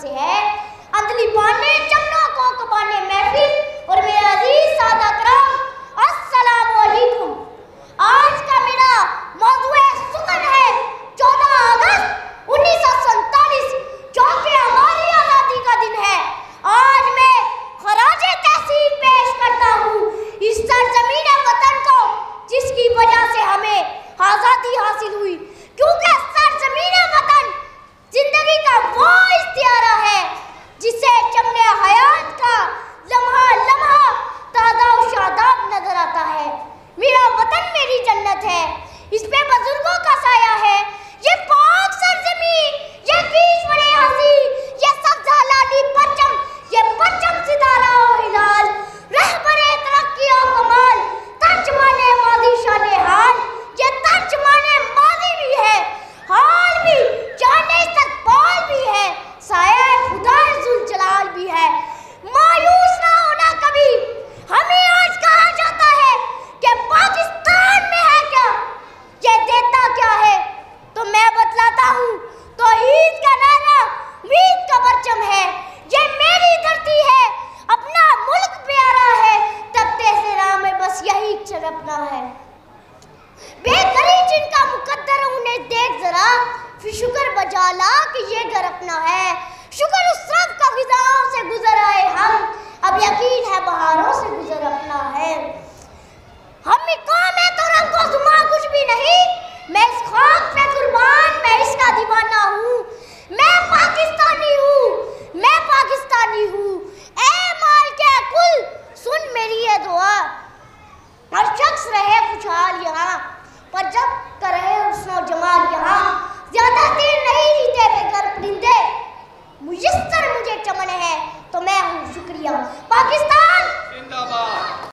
से है। अंदली बाने चमनों को कबाने महफिल और मेरे अजीज सादा कराम, अस्सलाम वालेकुम। आज का मेरा मौजूए सुकन है 14 अगस्त 1947, जो कि हमारी आज़ादी का दिन है। आज मैं खराजे तहसीन पेश करता हूँ इस सरजमीन वतन को, जिसकी वजह से हमें आज़ादी हासिल हुई, क्योंकि सरजमीन वतन जिंदगी का वो इख्तियारा है जिसे चमने हयात का लम्हा लम्हा ताज़ा और शादाब नजर आता है। मेरा वतन मेरी जन्नत है, इस पे बुजुर्गों का साया है। ये पाक सरजमीन, ये ईश्वरे हसी, ये सब्ज़ा लाली परचम, ये परचम सितारा और हिलाल, रहबरे तरक्की और कमाल, तर्जमाने माज़ी शाने हाल, ये तर्जमाने माज़ी भी है, हाल भी, जाने इस्तक़बाल भी है, साया खुदा ज़ुल जलाल भी है। मायूस ना होना कभी, हमें आज कहा जाता है कि पाकिस्तान में है क्या, ये देता क्या है, तो मैं बतलाता हूँ, तो ईद का नारा ईद का परचम है। ये मेरी धरती है, अपना मुल्क प्यारा है, तख्ते से राम में बस यही चरपना है। बेघरी जिनका मुकद्दर उन्हें देख जरा, फिर शुक्र बजाला कि ये घर अपना है। शुक्र उस रब का फिजाओं से गुजर आए हम, अब यकीन है बहारों से गुजर अपना है। हम कौम है तो रंगो जुमा कुछ भी नहीं, मैं इस खाक पे कुर्बान, मैं इसका दीवाना हूँ। मैं पाकिस्तानी हूँ, मैं पाकिस्तानी हूँ। ऐ माल के कुल सुन मेरी ये दुआ, हर शख्स रहे खुशहाल यहाँ, पर जब करे हुस्न जमाल यहाँ, ज्यादा देर नहीं जीते बेघर परिंदे, मुयस्सर मुझे चमन है तो मैं हूँ शुक्रिया। पाकिस्तान जिंदाबाद।